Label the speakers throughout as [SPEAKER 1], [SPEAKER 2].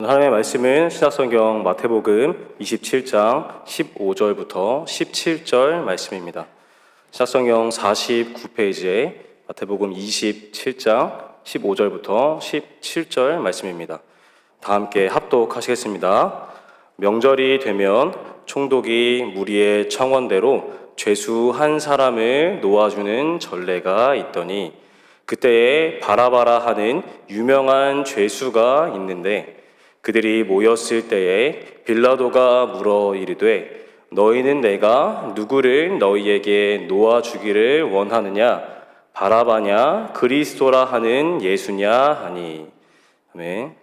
[SPEAKER 1] 하나님의 말씀은 신약성경 마태복음 27장 15절부터 17절 말씀입니다. 신약성경 49페이지에 마태복음 27장 15절부터 17절 말씀입니다. 다 함께 합독하시겠습니다. 명절이 되면 총독이 무리의 청원대로 죄수 한 사람을 놓아주는 전례가 있더니 그때에 바라바라 하는 유명한 죄수가 있는데 그들이 모였을 때에 빌라도가 물어 이르되 너희는 내가 누구를 너희에게 놓아주기를 원하느냐 바라바냐 그리스도라 하는 예수냐 하니. 아멘.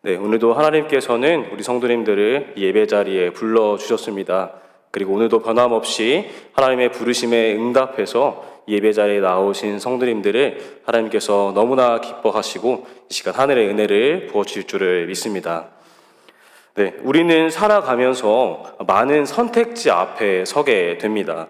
[SPEAKER 1] 네, 오늘도 하나님께서는 우리 성도님들을 예배 자리에 불러주셨습니다. 그리고 오늘도 변함없이 하나님의 부르심에 응답해서 예배 자리에 나오신 성도님들을 하나님께서 너무나 기뻐하시고 이 시간 하늘의 은혜를 부어주실 줄을 믿습니다. 네, 우리는 살아가면서 많은 선택지 앞에 서게 됩니다.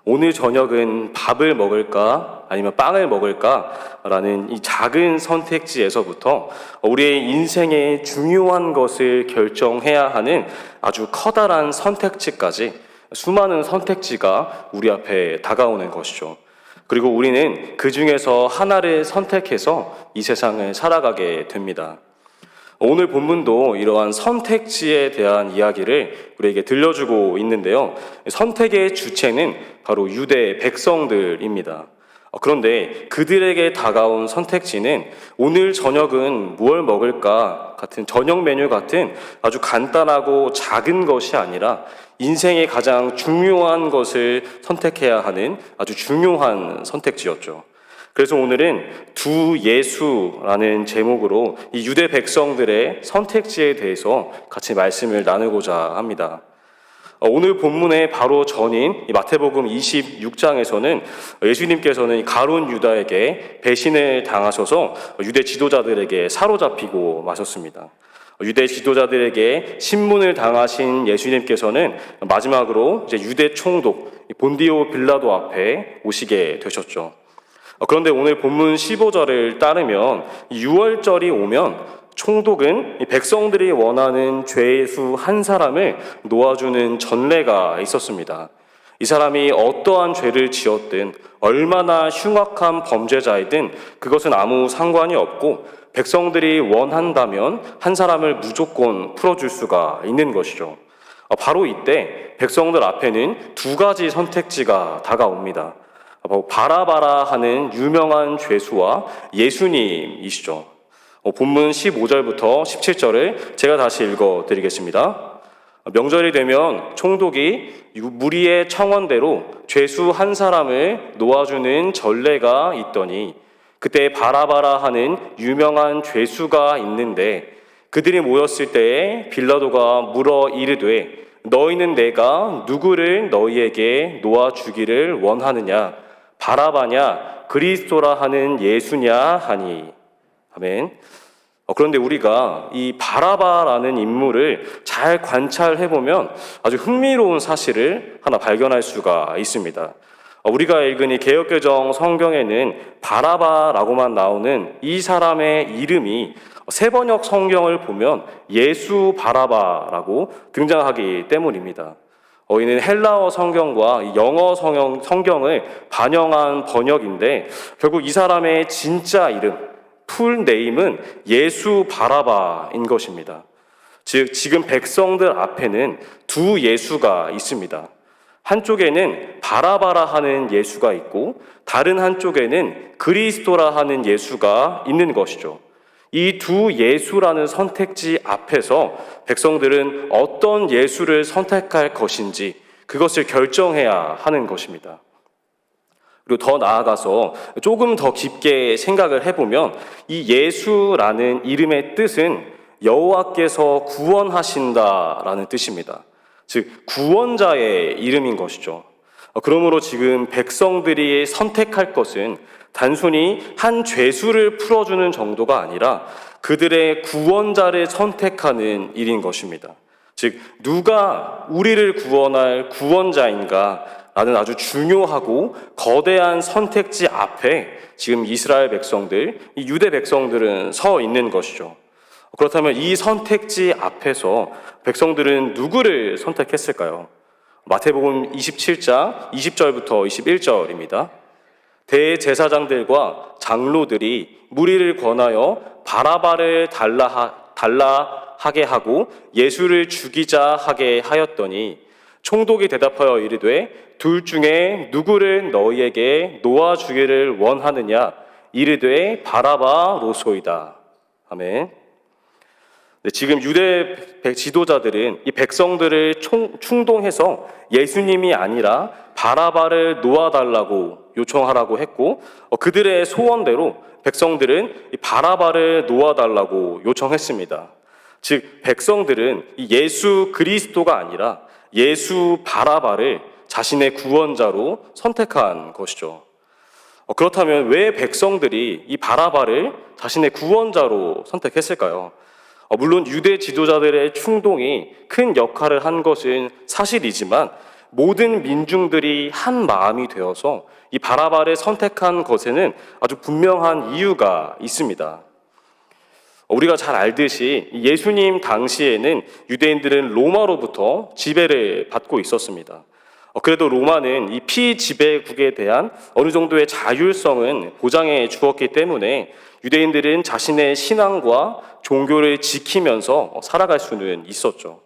[SPEAKER 1] 오늘 저녁은 밥을 먹을까 아니면 빵을 먹을까 라는 이 작은 선택지에서부터 우리의 인생의 중요한 것을 결정해야 하는 아주 커다란 선택지까지 수많은 선택지가 우리 앞에 다가오는 것이죠. 그리고 우리는 그 중에서 하나를 선택해서 이 세상을 살아가게 됩니다. 오늘 본문도 이러한 선택지에 대한 이야기를 우리에게 들려주고 있는데요. 선택의 주체는 바로 유대 백성들입니다. 그런데 그들에게 다가온 선택지는 오늘 저녁은 무엇을 먹을까 같은 저녁 메뉴 같은 아주 간단하고 작은 것이 아니라 인생의 가장 중요한 것을 선택해야 하는 아주 중요한 선택지였죠. 그래서 오늘은 두 예수라는 제목으로 이 유대 백성들의 선택지에 대해서 같이 말씀을 나누고자 합니다. 오늘 본문의 바로 전인 마태복음 26장에서는 예수님께서는 가룟 유다에게 배신을 당하셔서 유대 지도자들에게 사로잡히고 마셨습니다. 유대 지도자들에게 신문을 당하신 예수님께서는 마지막으로 이제 유대 총독 본디오 빌라도 앞에 오시게 되셨죠. 그런데 오늘 본문 15절을 따르면 6월절이 오면 총독은 백성들이 원하는 죄수 한 사람을 놓아주는 전례가 있었습니다. 이 사람이 어떠한 죄를 지었든 얼마나 흉악한 범죄자이든 그것은 아무 상관이 없고 백성들이 원한다면 한 사람을 무조건 풀어줄 수가 있는 것이죠. 바로 이때 백성들 앞에는 두 가지 선택지가 다가옵니다. 바라바라 하는 유명한 죄수와 예수님이시죠. 본문 15절부터 17절을 제가 다시 읽어드리겠습니다. 명절이 되면 총독이 무리의 청원대로 죄수 한 사람을 놓아주는 전례가 있더니 그때 바라바라 하는 유명한 죄수가 있는데 그들이 모였을 때에 빌라도가 물어 이르되 너희는 내가 누구를 너희에게 놓아주기를 원하느냐 바라바냐 그리스도라 하는 예수냐 하니. 아멘. 그런데 우리가 이 바라바라는 인물을 잘 관찰해보면 아주 흥미로운 사실을 하나 발견할 수가 있습니다. 우리가 읽은 이 개역개정 성경에는 바라바라고만 나오는 이 사람의 이름이 세번역 성경을 보면 예수 바라바라고 등장하기 때문입니다. 이는 헬라어 성경과 영어 성경을 반영한 번역인데 결국 이 사람의 진짜 이름, 풀 네임은 예수 바라바인 것입니다. 즉 지금 백성들 앞에는 두 예수가 있습니다. 한쪽에는 바라바라 하는 예수가 있고 다른 한쪽에는 그리스도라 하는 예수가 있는 것이죠. 이 두 예수라는 선택지 앞에서 백성들은 어떤 예수를 선택할 것인지 그것을 결정해야 하는 것입니다. 그리고 더 나아가서 조금 더 깊게 생각을 해보면 이 예수라는 이름의 뜻은 여호와께서 구원하신다라는 뜻입니다. 즉 구원자의 이름인 것이죠. 그러므로 지금 백성들이 선택할 것은 단순히 한 죄수를 풀어주는 정도가 아니라 그들의 구원자를 선택하는 일인 것입니다. 즉 누가 우리를 구원할 구원자인가 라는 아주 중요하고 거대한 선택지 앞에 지금 이스라엘 백성들, 이 유대 백성들은 서 있는 것이죠. 그렇다면 이 선택지 앞에서 백성들은 누구를 선택했을까요? 마태복음 27장 20절부터 21절입니다. 대제사장들과 장로들이 무리를 권하여 바라바를 달라하게 하고 예수를 죽이자 하게 하였더니 총독이 대답하여 이르되 둘 중에 누구를 너희에게 놓아주기를 원하느냐 이르되 바라바로소이다. 아멘. 네, 지금 유대 지도자들은 이 백성들을 충동해서 예수님이 아니라 바라바를 놓아달라고 요청하라고 했고, 그들의 소원대로 백성들은 이 바라바를 놓아달라고 요청했습니다. 즉 백성들은 이 예수 그리스도가 아니라 예수 바라바를 자신의 구원자로 선택한 것이죠. 그렇다면 왜 백성들이 이 바라바를 자신의 구원자로 선택했을까요? 물론 유대 지도자들의 충동이 큰 역할을 한 것은 사실이지만 모든 민중들이 한 마음이 되어서 이 바라바를 선택한 것에는 아주 분명한 이유가 있습니다. 우리가 잘 알듯이 예수님 당시에는 유대인들은 로마로부터 지배를 받고 있었습니다. 그래도 로마는 이 피지배국에 대한 어느 정도의 자율성은 보장해 주었기 때문에 유대인들은 자신의 신앙과 종교를 지키면서 살아갈 수는 있었죠.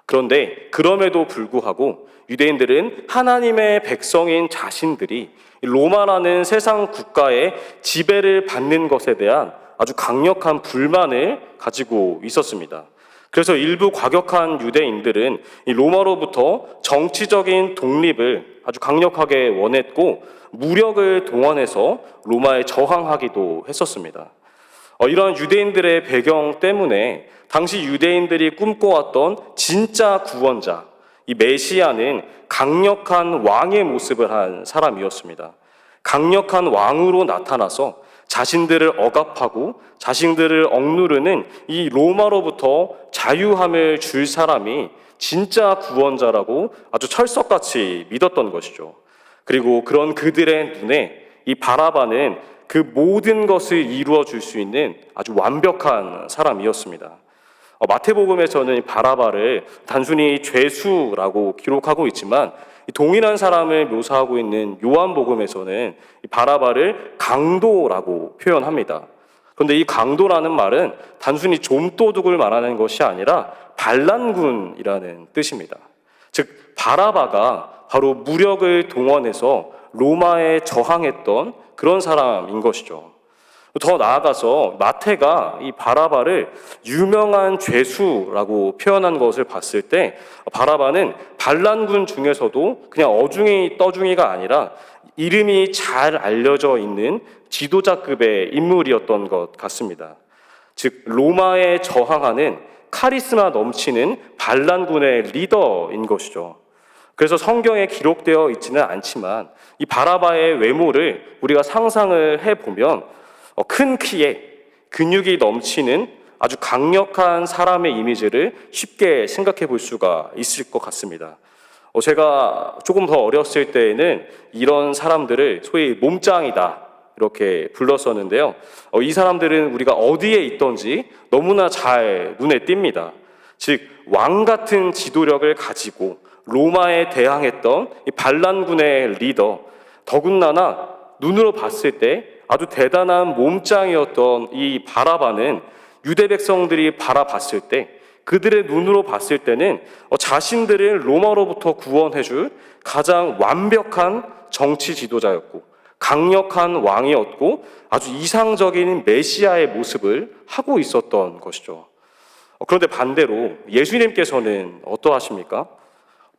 [SPEAKER 1] 그런데 그럼에도 불구하고 유대인들은 하나님의 백성인 자신들이 로마라는 세상 국가의 지배를 받는 것에 대한 아주 강력한 불만을 가지고 있었습니다. 그래서 일부 과격한 유대인들은 이 로마로부터 정치적인 독립을 아주 강력하게 원했고 무력을 동원해서 로마에 저항하기도 했었습니다. 이런 유대인들의 배경 때문에 당시 유대인들이 꿈꿔왔던 진짜 구원자, 이 메시아는 강력한 왕의 모습을 한 사람이었습니다. 강력한 왕으로 나타나서 자신들을 억압하고 자신들을 억누르는 이 로마로부터 자유함을 줄 사람이 진짜 구원자라고 아주 철석같이 믿었던 것이죠. 그리고 그런 그들의 눈에 이 바라바는 그 모든 것을 이루어 줄 수 있는 아주 완벽한 사람이었습니다. 마태복음에서는 바라바를 단순히 죄수라고 기록하고 있지만 동일한 사람을 묘사하고 있는 요한복음에서는 바라바를 강도라고 표현합니다. 그런데 이 강도라는 말은 단순히 좀도둑을 말하는 것이 아니라 반란군이라는 뜻입니다. 즉 바라바가 바로 무력을 동원해서 로마에 저항했던 그런 사람인 것이죠. 더 나아가서 마태가 이 바라바를 유명한 죄수라고 표현한 것을 봤을 때 바라바는 반란군 중에서도 그냥 어중이 떠중이가 아니라 이름이 잘 알려져 있는 지도자급의 인물이었던 것 같습니다. 즉 로마에 저항하는 카리스마 넘치는 반란군의 리더인 것이죠. 그래서 성경에 기록되어 있지는 않지만 이 바라바의 외모를 우리가 상상을 해보면 큰 키에 근육이 넘치는 아주 강력한 사람의 이미지를 쉽게 생각해 볼 수가 있을 것 같습니다. 제가 조금 더 어렸을 때에는 이런 사람들을 소위 몸짱이다 이렇게 불렀었는데요. 이 사람들은 우리가 어디에 있던지 너무나 잘 눈에 띕니다. 즉 왕 같은 지도력을 가지고 로마에 대항했던 이 반란군의 리더, 더군다나 눈으로 봤을 때 아주 대단한 몸짱이었던 이 바라바는 유대 백성들이 바라봤을 때 그들의 눈으로 봤을 때는 자신들을 로마로부터 구원해줄 가장 완벽한 정치 지도자였고 강력한 왕이었고 아주 이상적인 메시아의 모습을 하고 있었던 것이죠. 그런데 반대로 예수님께서는 어떠하십니까?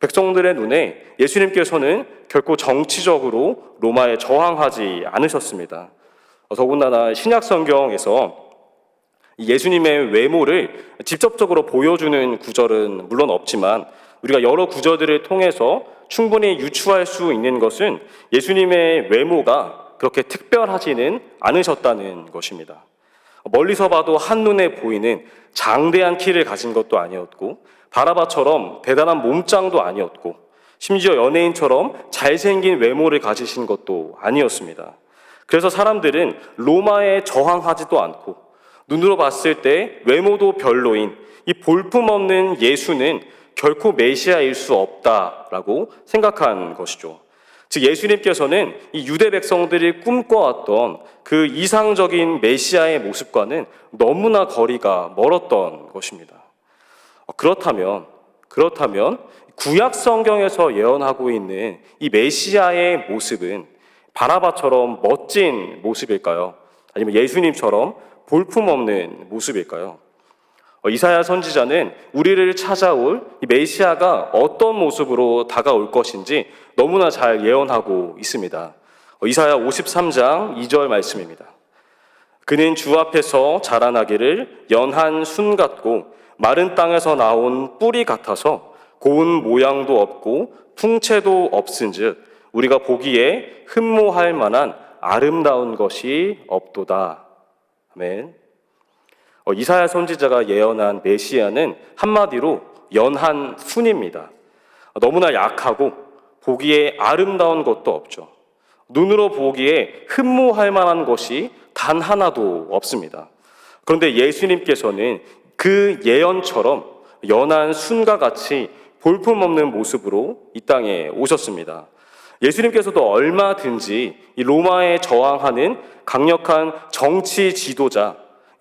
[SPEAKER 1] 백성들의 눈에 예수님께서는 결코 정치적으로 로마에 저항하지 않으셨습니다. 더군다나 신약 성경에서 예수님의 외모를 직접적으로 보여주는 구절은 물론 없지만 우리가 여러 구절들을 통해서 충분히 유추할 수 있는 것은 예수님의 외모가 그렇게 특별하지는 않으셨다는 것입니다. 멀리서 봐도 한눈에 보이는 장대한 키를 가진 것도 아니었고 바라바처럼 대단한 몸짱도 아니었고 심지어 연예인처럼 잘생긴 외모를 가지신 것도 아니었습니다. 그래서 사람들은 로마에 저항하지도 않고 눈으로 봤을 때 외모도 별로인 이 볼품없는 예수는 결코 메시아일 수 없다라고 생각한 것이죠. 즉 예수님께서는 이 유대 백성들이 꿈꿔왔던 그 이상적인 메시아의 모습과는 너무나 거리가 멀었던 것입니다. 그렇다면 구약 성경에서 예언하고 있는 이 메시아의 모습은 바라바처럼 멋진 모습일까요? 아니면 예수님처럼 볼품없는 모습일까요? 이사야 선지자는 우리를 찾아올 이 메시아가 어떤 모습으로 다가올 것인지 너무나 잘 예언하고 있습니다. 이사야 53장 2절 말씀입니다. 그는 주 앞에서 자라나기를 연한 순 같고 마른 땅에서 나온 뿌리 같아서 고운 모양도 없고 풍채도 없은즉 우리가 보기에 흠모할 만한 아름다운 것이 없도다. 아멘. 이사야 선지자가 예언한 메시아는 한마디로 연한 순입니다. 너무나 약하고 보기에 아름다운 것도 없죠. 눈으로 보기에 흠모할 만한 것이 단 하나도 없습니다. 그런데 예수님께서는 그 예언처럼 연한 순과 같이 볼품없는 모습으로 이 땅에 오셨습니다. 예수님께서도 얼마든지 이 로마에 저항하는 강력한 정치 지도자,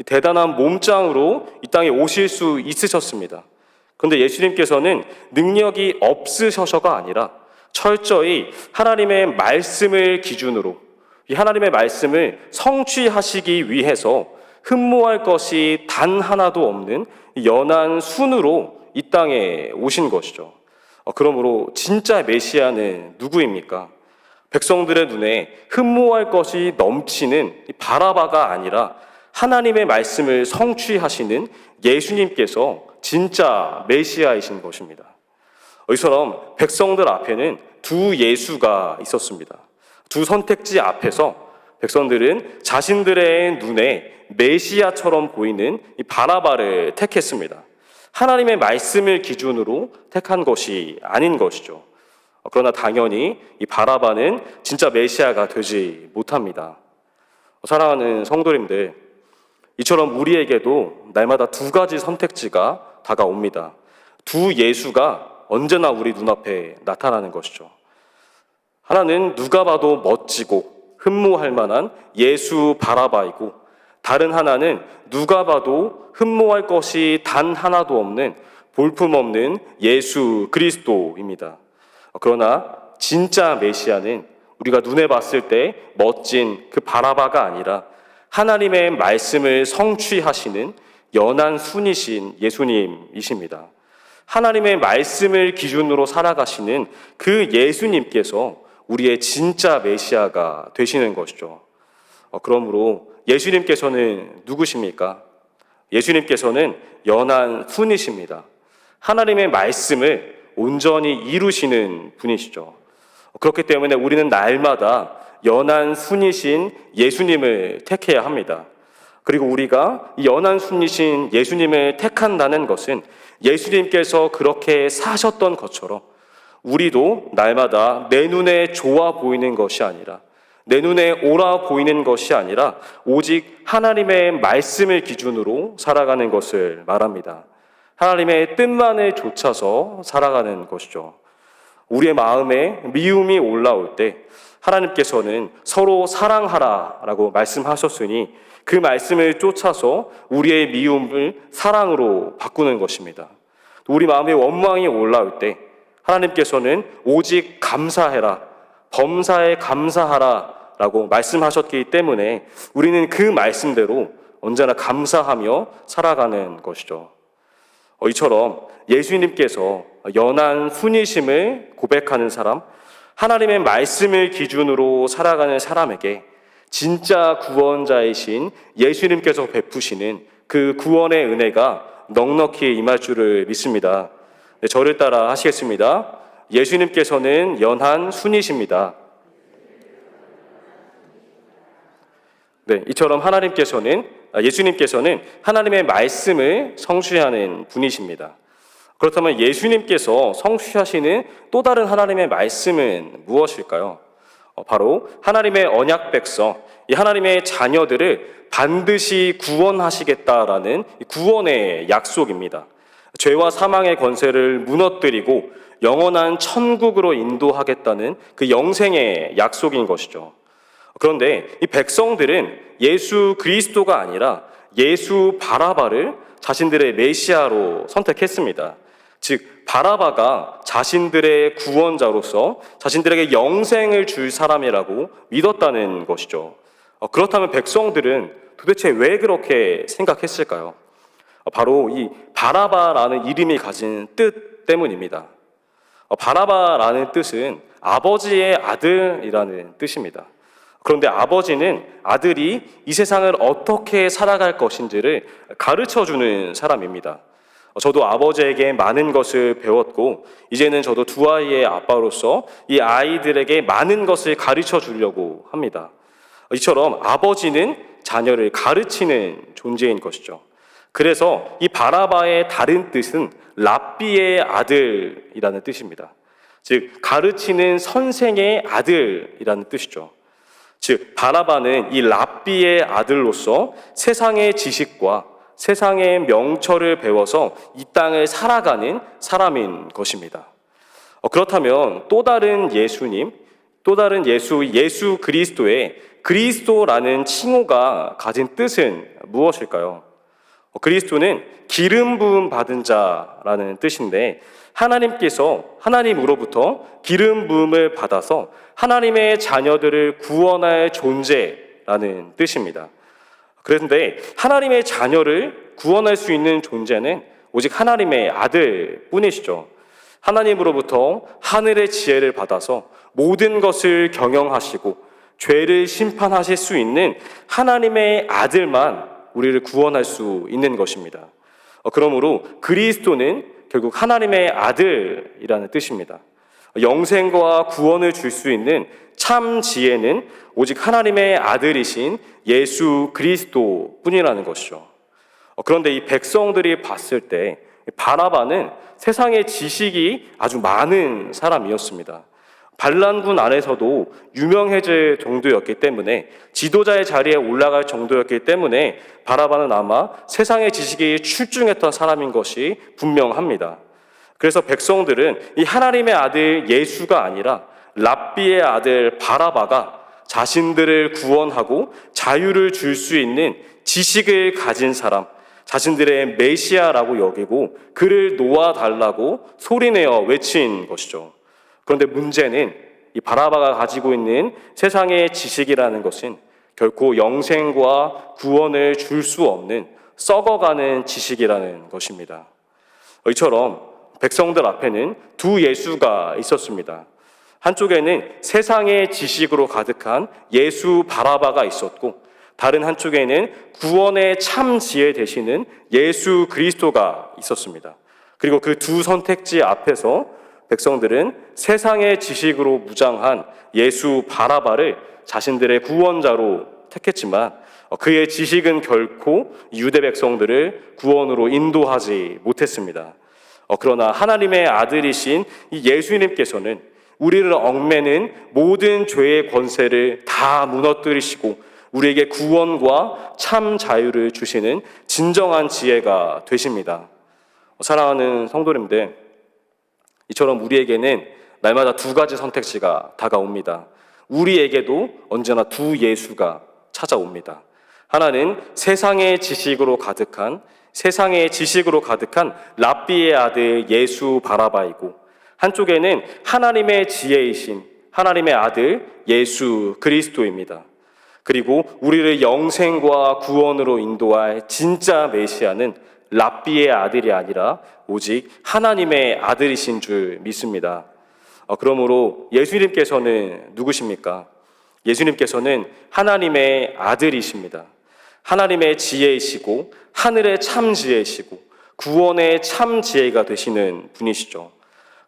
[SPEAKER 1] 대단한 몸짱으로 이 땅에 오실 수 있으셨습니다. 그런데 예수님께서는 능력이 없으셔서가 아니라 철저히 하나님의 말씀을 기준으로 이 하나님의 말씀을 성취하시기 위해서 흠모할 것이 단 하나도 없는 연한 순으로 이 땅에 오신 것이죠. 그러므로 진짜 메시아는 누구입니까? 백성들의 눈에 흠모할 것이 넘치는 바라바가 아니라 하나님의 말씀을 성취하시는 예수님께서 진짜 메시아이신 것입니다. 이처럼 백성들 앞에는 두 예수가 있었습니다. 두 선택지 앞에서 백성들은 자신들의 눈에 메시아처럼 보이는 이 바라바를 택했습니다. 하나님의 말씀을 기준으로 택한 것이 아닌 것이죠. 그러나 당연히 이 바라바는 진짜 메시아가 되지 못합니다. 사랑하는 성도님들, 이처럼 우리에게도 날마다 두 가지 선택지가 다가옵니다. 두 예수가 언제나 우리 눈앞에 나타나는 것이죠. 하나는 누가 봐도 멋지고 흠모할 만한 예수 바라바이고, 다른 하나는 누가 봐도 흠모할 것이 단 하나도 없는 볼품없는 예수 그리스도입니다. 그러나 진짜 메시아는 우리가 눈에 봤을 때 멋진 그 바라바가 아니라 하나님의 말씀을 성취하시는 연한 순이신 예수님이십니다. 하나님의 말씀을 기준으로 살아가시는 그 예수님께서 우리의 진짜 메시아가 되시는 것이죠. 그러므로 예수님께서는 누구십니까? 예수님께서는 연한 순이십니다. 하나님의 말씀을 온전히 이루시는 분이시죠. 그렇기 때문에 우리는 날마다 연한 순이신 예수님을 택해야 합니다. 그리고 우리가 이 연한 순이신 예수님을 택한다는 것은 예수님께서 그렇게 사셨던 것처럼 우리도 날마다 내 눈에 좋아 보이는 것이 아니라, 내 눈에 옳아 보이는 것이 아니라 오직 하나님의 말씀을 기준으로 살아가는 것을 말합니다. 하나님의 뜻만을 좇아서 살아가는 것이죠. 우리의 마음에 미움이 올라올 때 하나님께서는 서로 사랑하라라고 말씀하셨으니 그 말씀을 쫓아서 우리의 미움을 사랑으로 바꾸는 것입니다. 우리 마음에 원망이 올라올 때 하나님께서는 오직 감사해라, 범사에 감사하라 라고 말씀하셨기 때문에 우리는 그 말씀대로 언제나 감사하며 살아가는 것이죠. 이처럼 예수님께서 연한 순이심을 고백하는 사람, 하나님의 말씀을 기준으로 살아가는 사람에게 진짜 구원자이신 예수님께서 베푸시는 그 구원의 은혜가 넉넉히 임할 줄을 믿습니다. 네, 저를 따라 하시겠습니다. 예수님께서는 연한 순이십니다. 네, 이처럼 예수님께서는 하나님의 말씀을 성취하는 분이십니다. 그렇다면 예수님께서 성취하시는 또 다른 하나님의 말씀은 무엇일까요? 바로 하나님의 언약 백성 이 하나님의 자녀들을 반드시 구원하시겠다라는 구원의 약속입니다. 죄와 사망의 권세를 무너뜨리고 영원한 천국으로 인도하겠다는 그 영생의 약속인 것이죠. 그런데 이 백성들은 예수 그리스도가 아니라 예수 바라바를 자신들의 메시아로 선택했습니다. 즉 바라바가 자신들의 구원자로서 자신들에게 영생을 줄 사람이라고 믿었다는 것이죠. 그렇다면 백성들은 도대체 왜 그렇게 생각했을까요? 바로 이 바라바라는 이름이 가진 뜻 때문입니다. 바라바라는 뜻은 아버지의 아들이라는 뜻입니다. 그런데 아버지는 아들이 이 세상을 어떻게 살아갈 것인지를 가르쳐주는 사람입니다. 저도 아버지에게 많은 것을 배웠고 이제는 저도 두 아이의 아빠로서 이 아이들에게 많은 것을 가르쳐 주려고 합니다. 이처럼 아버지는 자녀를 가르치는 존재인 것이죠. 그래서 이 바라바의 다른 뜻은 랍비의 아들이라는 뜻입니다. 즉 가르치는 선생의 아들이라는 뜻이죠. 즉 바라바는 이 랍비의 아들로서 세상의 지식과 세상의 명철을 배워서 이 땅을 살아가는 사람인 것입니다. 그렇다면 또 다른 예수님, 또 다른 예수 그리스도의 그리스도라는 칭호가 가진 뜻은 무엇일까요? 그리스도는 기름 부음 받은 자라는 뜻인데 하나님께서 하나님으로부터 기름 부음을 받아서 하나님의 자녀들을 구원할 존재라는 뜻입니다. 그런데 하나님의 자녀를 구원할 수 있는 존재는 오직 하나님의 아들 뿐이시죠. 하나님으로부터 하늘의 지혜를 받아서 모든 것을 경영하시고 죄를 심판하실 수 있는 하나님의 아들만 우리를 구원할 수 있는 것입니다. 그러므로 그리스도는 결국 하나님의 아들이라는 뜻입니다. 영생과 구원을 줄 수 있는 참 지혜는 오직 하나님의 아들이신 예수 그리스도 뿐이라는 것이죠. 그런데 이 백성들이 봤을 때 바라바는 세상의 지식이 아주 많은 사람이었습니다. 반란군 안에서도 유명해질 정도였기 때문에 지도자의 자리에 올라갈 정도였기 때문에 바라바는 아마 세상의 지식이 출중했던 사람인 것이 분명합니다. 그래서 백성들은 이 하나님의 아들 예수가 아니라 랍비의 아들 바라바가 자신들을 구원하고 자유를 줄 수 있는 지식을 가진 사람, 자신들의 메시아라고 여기고 그를 놓아달라고 소리내어 외친 것이죠. 그런데 문제는 이 바라바가 가지고 있는 세상의 지식이라는 것은 결코 영생과 구원을 줄 수 없는 썩어가는 지식이라는 것입니다. 이처럼 백성들 앞에는 두 예수가 있었습니다. 한쪽에는 세상의 지식으로 가득한 예수 바라바가 있었고 다른 한쪽에는 구원의 참 지혜 되시는 예수 그리스도가 있었습니다. 그리고 그 두 선택지 앞에서 백성들은 세상의 지식으로 무장한 예수 바라바를 자신들의 구원자로 택했지만 그의 지식은 결코 유대 백성들을 구원으로 인도하지 못했습니다. 그러나 하나님의 아들이신 이 예수님께서는 우리를 얽매는 모든 죄의 권세를 다 무너뜨리시고 우리에게 구원과 참 자유를 주시는 진정한 지혜가 되십니다. 사랑하는 성도님들, 이처럼 우리에게는 날마다 두 가지 선택지가 다가옵니다. 우리에게도 언제나 두 예수가 찾아옵니다. 하나는 세상의 지식으로 가득한 랍비의 아들 예수 바라바이고 한쪽에는 하나님의 지혜이신 하나님의 아들 예수 그리스도입니다. 그리고 우리를 영생과 구원으로 인도할 진짜 메시아는 랍비의 아들이 아니라 오직 하나님의 아들이신 줄 믿습니다. 그러므로 예수님께서는 누구십니까? 예수님께서는 하나님의 아들이십니다. 하나님의 지혜이시고 하늘의 참 지혜이시고 구원의 참 지혜가 되시는 분이시죠.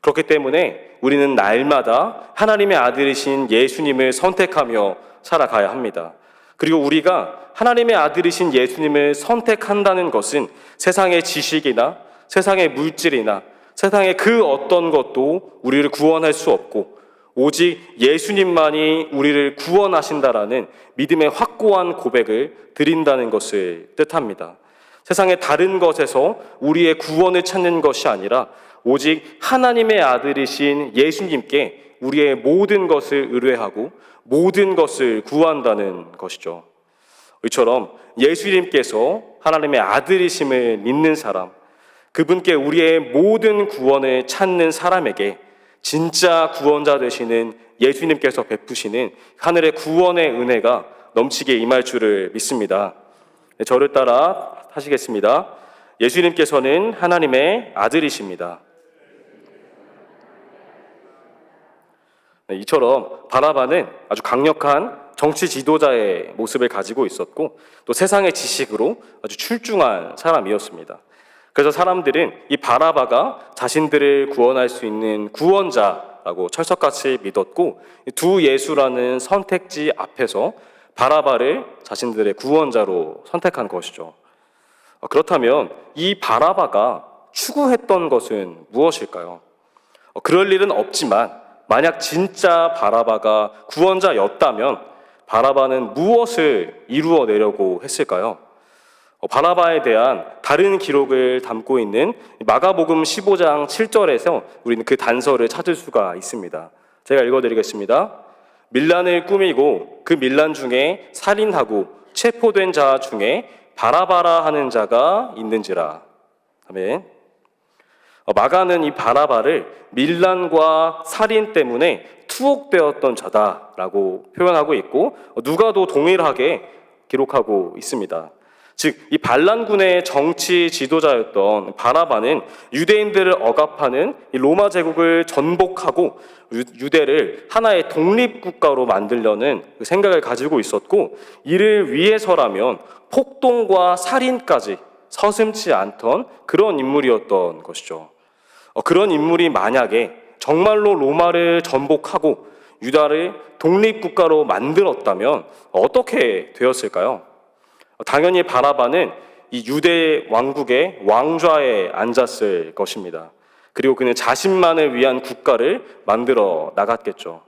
[SPEAKER 1] 그렇기 때문에 우리는 날마다 하나님의 아들이신 예수님을 선택하며 살아가야 합니다. 그리고 우리가 하나님의 아들이신 예수님을 선택한다는 것은 세상의 지식이나 세상의 물질이나 세상의 그 어떤 것도 우리를 구원할 수 없고 오직 예수님만이 우리를 구원하신다라는 믿음의 확고한 고백을 드린다는 것을 뜻합니다. 세상의 다른 것에서 우리의 구원을 찾는 것이 아니라 오직 하나님의 아들이신 예수님께 우리의 모든 것을 의뢰하고 모든 것을 구한다는 것이죠. 이처럼 예수님께서 하나님의 아들이심을 믿는 사람, 그분께 우리의 모든 구원을 찾는 사람에게 진짜 구원자 되시는 예수님께서 베푸시는 하늘의 구원의 은혜가 넘치게 임할 줄을 믿습니다. 저를 따라 하시겠습니다. 예수님께서는 하나님의 아들이십니다. 이처럼 바라바는 아주 강력한 정치 지도자의 모습을 가지고 있었고 또 세상의 지식으로 아주 출중한 사람이었습니다. 그래서 사람들은 이 바라바가 자신들을 구원할 수 있는 구원자라고 철석같이 믿었고 두 예수라는 선택지 앞에서 바라바를 자신들의 구원자로 선택한 것이죠. 그렇다면 이 바라바가 추구했던 것은 무엇일까요? 그럴 일은 없지만 만약 진짜 바라바가 구원자였다면 바라바는 무엇을 이루어내려고 했을까요? 바라바에 대한 다른 기록을 담고 있는 마가복음 15장 7절에서 우리는 그 단서를 찾을 수가 있습니다. 제가 읽어드리겠습니다. 밀란을 꾸미고 그 밀란 중에 살인하고 체포된 자 중에 바라바라 하는 자가 있는지라. 아멘. 마가는 이 바라바를 밀란과 살인 때문에 투옥되었던 자다라고 표현하고 있고 누가도 동일하게 기록하고 있습니다. 즉, 이 반란군의 정치 지도자였던 바라바는 유대인들을 억압하는 이 로마 제국을 전복하고 유대를 하나의 독립국가로 만들려는 그 생각을 가지고 있었고 이를 위해서라면 폭동과 살인까지 서슴지 않던 그런 인물이었던 것이죠. 그런 인물이 만약에 정말로 로마를 전복하고 유다를 독립국가로 만들었다면 어떻게 되었을까요? 당연히 바라바는 이 유대 왕국의 왕좌에 앉았을 것입니다. 그리고 그는 자신만을 위한 국가를 만들어 나갔겠죠.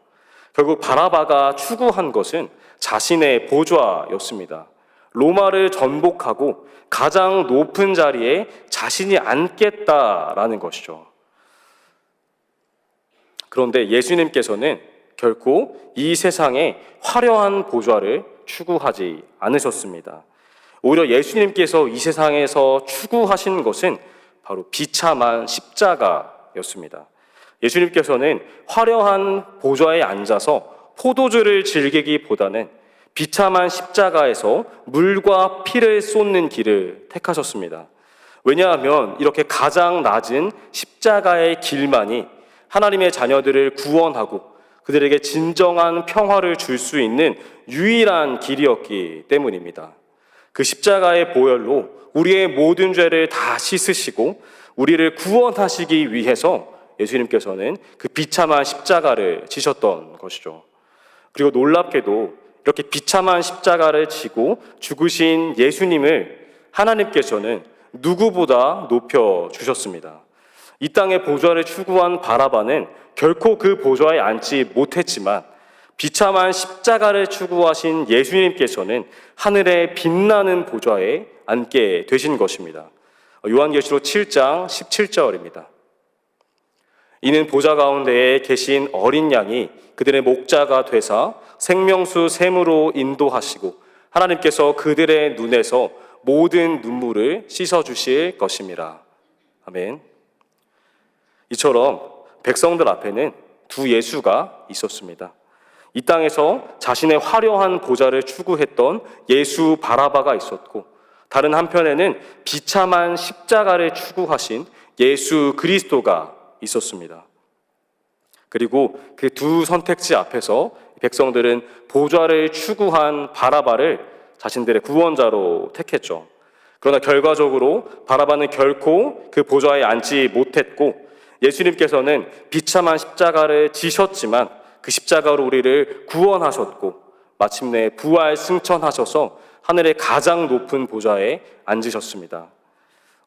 [SPEAKER 1] 결국 바라바가 추구한 것은 자신의 보좌였습니다. 로마를 전복하고 가장 높은 자리에 자신이 앉겠다라는 것이죠. 그런데 예수님께서는 결코 이 세상의 화려한 보좌를 추구하지 않으셨습니다. 오히려 예수님께서 이 세상에서 추구하신 것은 바로 비참한 십자가였습니다. 예수님께서는 화려한 보좌에 앉아서 포도주를 즐기기보다는 비참한 십자가에서 물과 피를 쏟는 길을 택하셨습니다. 왜냐하면 이렇게 가장 낮은 십자가의 길만이 하나님의 자녀들을 구원하고 그들에게 진정한 평화를 줄 수 있는 유일한 길이었기 때문입니다. 그 십자가의 보혈로 우리의 모든 죄를 다 씻으시고 우리를 구원하시기 위해서 예수님께서는 그 비참한 십자가를 지셨던 것이죠. 그리고 놀랍게도 이렇게 비참한 십자가를 지고 죽으신 예수님을 하나님께서는 누구보다 높여주셨습니다. 이 땅의 보좌를 추구한 바라바는 결코 그 보좌에 앉지 못했지만 비참한 십자가를 추구하신 예수님께서는 하늘의 빛나는 보좌에 앉게 되신 것입니다. 요한계시록 7장 17절입니다. 이는 보좌 가운데에 계신 어린 양이 그들의 목자가 되사 생명수 샘으로 인도하시고 하나님께서 그들의 눈에서 모든 눈물을 씻어주실 것임이라. 아멘. 이처럼 백성들 앞에는 두 예수가 있었습니다. 이 땅에서 자신의 화려한 보좌를 추구했던 예수 바라바가 있었고 다른 한편에는 비참한 십자가를 추구하신 예수 그리스도가 있었습니다. 그리고 그 두 선택지 앞에서 백성들은 보좌를 추구한 바라바를 자신들의 구원자로 택했죠. 그러나 결과적으로 바라바는 결코 그 보좌에 앉지 못했고 예수님께서는 비참한 십자가를 지셨지만 그 십자가로 우리를 구원하셨고 마침내 부활 승천하셔서 하늘의 가장 높은 보좌에 앉으셨습니다.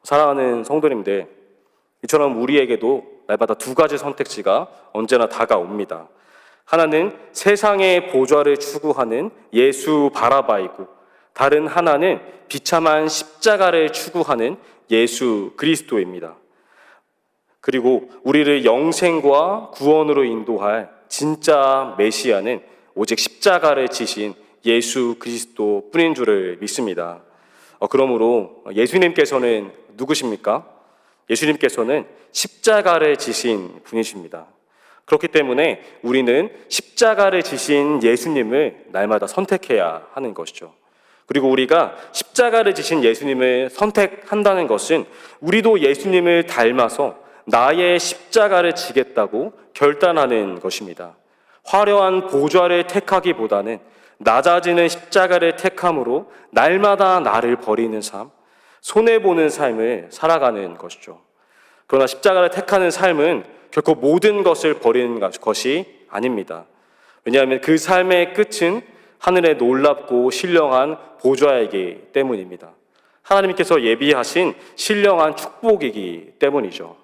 [SPEAKER 1] 사랑하는 성도님들, 이처럼 우리에게도 날마다 두 가지 선택지가 언제나 다가옵니다. 하나는 세상의 보좌를 추구하는 예수 바라바이고, 다른 하나는 비참한 십자가를 추구하는 예수 그리스도입니다. 그리고 우리를 영생과 구원으로 인도할 진짜 메시아는 오직 십자가를 지신 예수 그리스도 뿐인 줄을 믿습니다. 그러므로 예수님께서는 누구십니까? 예수님께서는 십자가를 지신 분이십니다. 그렇기 때문에 우리는 십자가를 지신 예수님을 날마다 선택해야 하는 것이죠. 그리고 우리가 십자가를 지신 예수님을 선택한다는 것은 우리도 예수님을 닮아서 나의 십자가를 지겠다고 결단하는 것입니다. 화려한 보좌를 택하기보다는 낮아지는 십자가를 택함으로 날마다 나를 버리는 삶, 손해보는 삶을 살아가는 것이죠. 그러나 십자가를 택하는 삶은 결코 모든 것을 버리는 것이 아닙니다. 왜냐하면 그 삶의 끝은 하늘의 놀랍고 신령한 보좌이기 때문입니다. 하나님께서 예비하신 신령한 축복이기 때문이죠.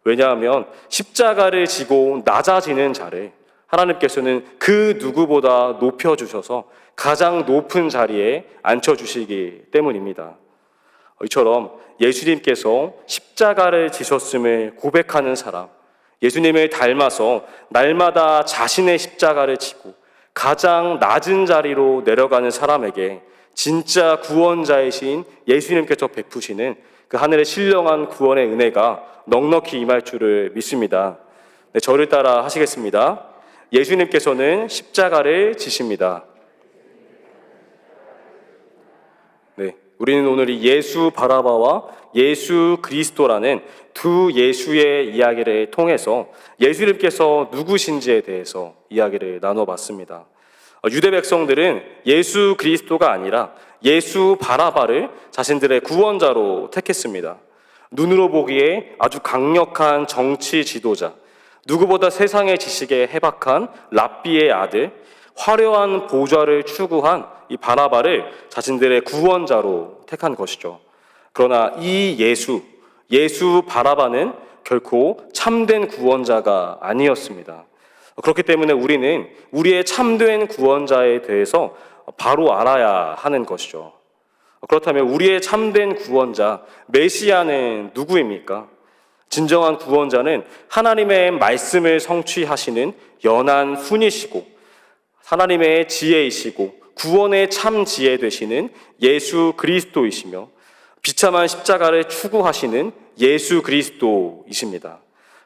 [SPEAKER 1] 왜냐하면 십자가를 지고 낮아지는 자를 하나님께서는 그 누구보다 높여주셔서 가장 높은 자리에 앉혀주시기 때문입니다. 이처럼 예수님께서 십자가를 지셨음을 고백하는 사람, 예수님을 닮아서 날마다 자신의 십자가를 지고 가장 낮은 자리로 내려가는 사람에게 진짜 구원자이신 예수님께서 베푸시는 그 하늘의 신령한 구원의 은혜가 넉넉히 임할 줄을 믿습니다. 네, 저를 따라 하시겠습니다. 예수님께서는 십자가를 지십니다. 네, 우리는 오늘 이 예수 바라바와 예수 그리스도라는 두 예수의 이야기를 통해서 예수님께서 누구신지에 대해서 이야기를 나눠봤습니다. 유대 백성들은 예수 그리스도가 아니라 예수 바라바를 자신들의 구원자로 택했습니다. 눈으로 보기에 아주 강력한 정치 지도자, 누구보다 세상의 지식에 해박한 랍비의 아들, 화려한 보좌를 추구한 이 바나바를 자신들의 구원자로 택한 것이죠. 그러나 이 예수 바나바는 결코 참된 구원자가 아니었습니다. 그렇기 때문에 우리는 우리의 참된 구원자에 대해서 바로 알아야 하는 것이죠. 그렇다면 우리의 참된 구원자, 메시아는 누구입니까? 진정한 구원자는 하나님의 말씀을 성취하시는 연한 훈이시고 하나님의 지혜이시고 구원의 참 지혜 되시는 예수 그리스도이시며 비참한 십자가를 추구하시는 예수 그리스도이십니다.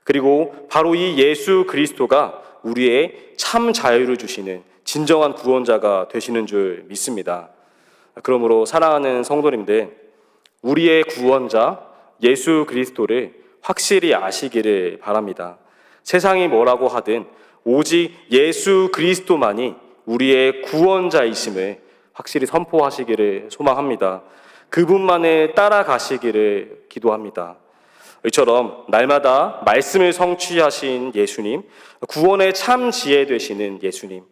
[SPEAKER 1] 그리고 바로 이 예수 그리스도가 우리의 참 자유를 주시는 진정한 구원자가 되시는 줄 믿습니다. 그러므로 사랑하는 성도님들, 우리의 구원자 예수 그리스도를 확실히 아시기를 바랍니다. 세상이 뭐라고 하든 오직 예수 그리스도만이 우리의 구원자이심을 확실히 선포하시기를 소망합니다. 그분만을 따라가시기를 기도합니다. 이처럼 날마다 말씀을 성취하신 예수님, 구원의 참 지혜 되시는 예수님,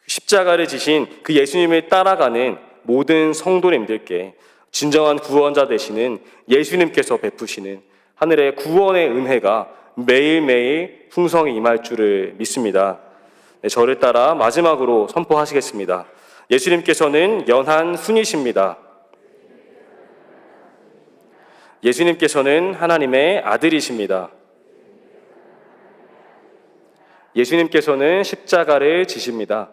[SPEAKER 1] 십자가를 지신 그 예수님을 따라가는 모든 성도님들께 진정한 구원자 되시는 예수님께서 베푸시는 하늘의 구원의 은혜가 매일매일 풍성히 임할 줄을 믿습니다. 네, 저를 따라 마지막으로 선포하시겠습니다. 예수님께서는 연한 훈이십니다. 예수님께서는 하나님의 아들이십니다. 예수님께서는 십자가를 지십니다.